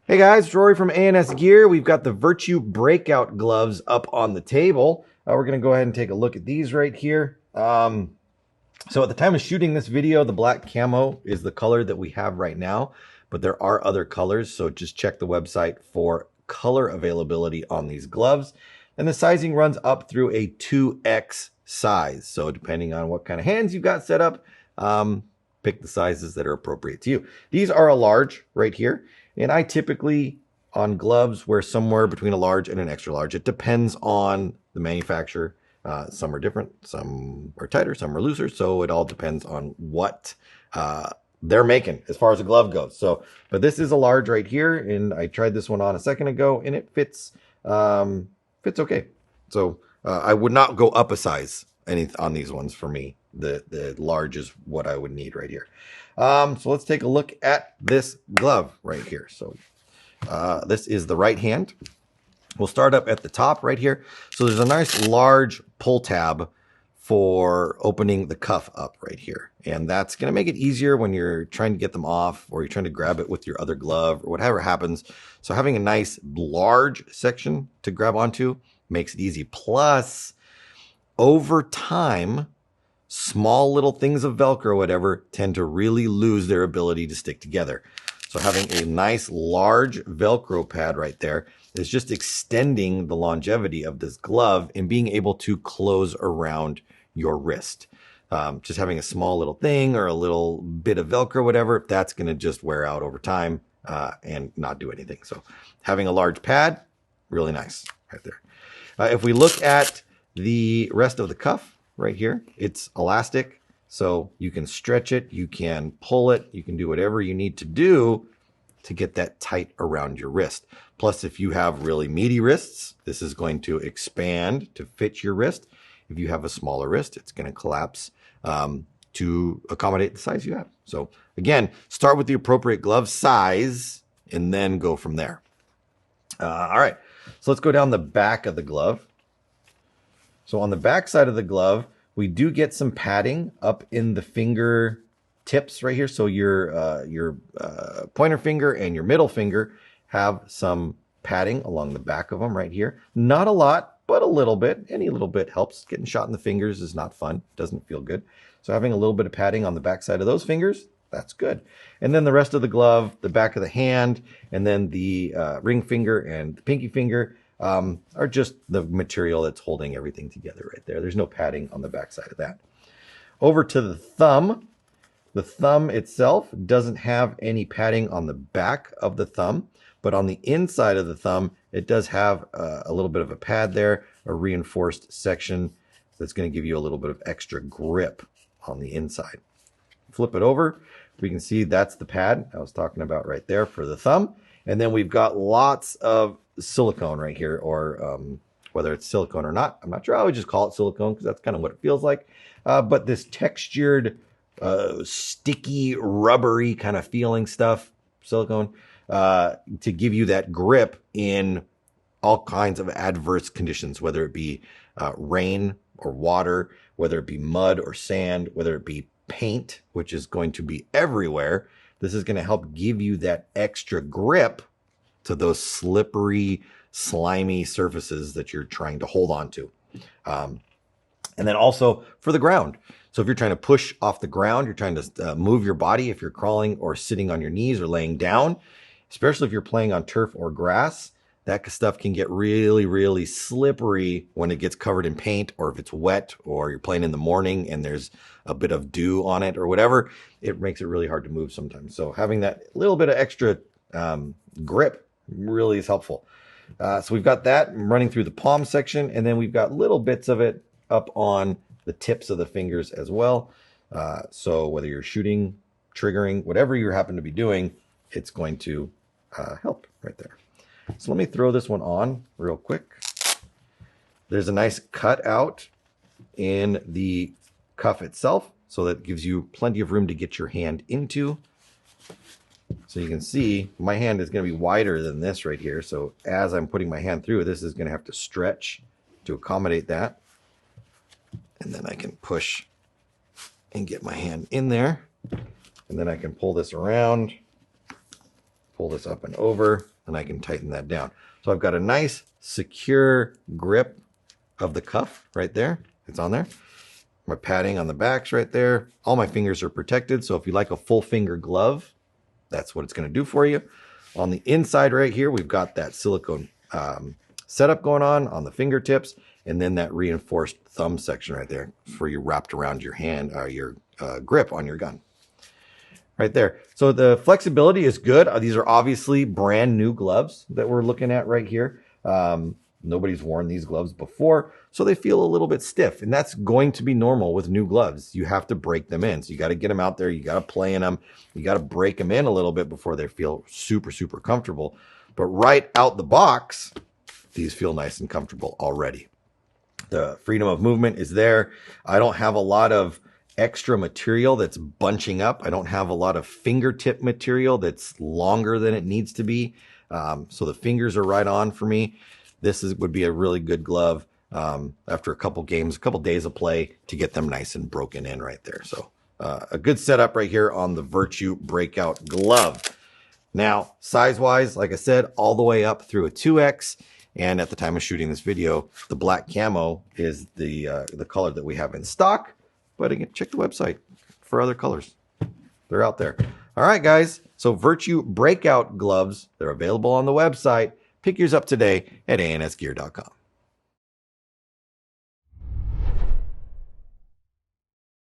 Hey guys, it's Rory from A&S Gear. We've got the Virtue Breakout Gloves up on the table. We're going to go ahead and take a look at these right here. So at the time of shooting this video, the black camo is the color that we have right now, but there are other colors, so just check the website for color availability on these gloves. And the sizing runs up through a 2X size. So depending on what kind of hands you've got set up, pick the sizes that are appropriate to you. These are a large right here. And I typically, on gloves, wear somewhere between a large and an extra large. It depends on the manufacturer. Some are different, some are tighter, some are looser. So it all depends on what they're making as far as a glove goes. So, but this is a large right here, and I tried this one on a second ago, and it fits okay. So I would not go up a size on these ones for me. The large is what I would need right here. So let's take a look at this glove right here. So this is the right hand. We'll start up at the top right here. So there's a nice large pull tab for opening the cuff up right here. And that's going to make it easier when you're trying to get them off or you're trying to grab it with your other glove or whatever happens. So having a nice large section to grab onto makes it easy. Plus, over time, small little things of Velcro or whatever tend to really lose their ability to stick together. So having a nice large Velcro pad right there is just extending the longevity of this glove and being able to close around your wrist. Just having a small little thing or a little bit of Velcro or whatever, that's going to just wear out over time and not do anything. So having a large pad, really nice right there. If we look at the rest of the cuff, right here, it's elastic, so you can stretch it, you can pull it, you can do whatever you need to do to get that tight around your wrist. Plus, if you have really meaty wrists, this is going to expand to fit your wrist. If you have a smaller wrist, it's going to collapse to accommodate the size you have. So again, start with the appropriate glove size and then go from there. All right, so let's go down the back of the glove. So on the back side of the glove, we do get some padding up in the finger tips right here. So your pointer finger and your middle finger have some padding along the back of them right here. Not a lot, but a little bit. Any little bit helps. Getting shot in the fingers is not fun. Doesn't feel good. So having a little bit of padding on the back side of those fingers, that's good. And then the rest of the glove, the back of the hand, and then the ring finger and the pinky finger, are just the material that's holding everything together right there. There's no padding on the back side of that. Over to the thumb. The thumb itself doesn't have any padding on the back of the thumb, but on the inside of the thumb, it does have a little bit of a pad there, a reinforced section that's going to give you a little bit of extra grip on the inside. Flip it over. We can see that's the pad I was talking about right there for the thumb. And then we've got lots of silicone right here, or whether it's silicone or not, I'm not sure. I would just call it silicone because that's kind of what it feels like. But this textured, sticky, rubbery kind of feeling stuff, silicone, to give you that grip in all kinds of adverse conditions, whether it be rain or water, whether it be mud or sand, whether it be paint, which is going to be everywhere. This is going to help give you that extra grip to those slippery, slimy surfaces that you're trying to hold on to. And then also for the ground. So if you're trying to push off the ground, you're trying to move your body, if you're crawling or sitting on your knees or laying down, especially if you're playing on turf or grass, that stuff can get really, really slippery when it gets covered in paint, or if it's wet, or you're playing in the morning and there's a bit of dew on it or whatever, it makes it really hard to move sometimes. So having that little bit of extra grip really is helpful. So we've got that running through the palm section, and then we've got little bits of it up on the tips of the fingers as well. So whether you're shooting, triggering, whatever you happen to be doing, it's going to help right there. So let me throw this one on real quick. There's a nice cutout in the cuff itself, so that gives you plenty of room to get your hand into. So you can see my hand is going to be wider than this right here. So as I'm putting my hand through, this is going to have to stretch to accommodate that. And then I can push and get my hand in there. And then I can pull this around, pull this up and over. and I can tighten that down. So I've got a nice secure grip of the cuff right there. It's on there. My padding on the back's right there. All my fingers are protected. So if you like a full finger glove, that's what it's going to do for you. On the inside right here, we've got that silicone setup going on the fingertips, and then that reinforced thumb section right there for you wrapped around your hand, your grip on your gun. Right there. So the flexibility is good. These are obviously brand new gloves that we're looking at right here. Nobody's worn these gloves before, so they feel a little bit stiff, and that's going to be normal with new gloves. You have to break them in. So you got to get them out there. You got to play in them. You got to break them in a little bit before they feel super, super comfortable. But right out the box, these feel nice and comfortable already. The freedom of movement is there. I don't have a lot of extra material that's bunching up. I don't have a lot of fingertip material that's longer than it needs to be. So the fingers are right on for me. This would be a really good glove after a couple games, a couple days of play to get them nice and broken in right there. So a good setup right here on the Virtue Breakout Glove. Now, size-wise, like I said, all the way up through a 2X. And at the time of shooting this video, the black camo is the color that we have in stock. But again, check the website for other colors. They're out there. All right, guys. So Virtue Breakout Gloves, they're available on the website. Pick yours up today at ansgear.com.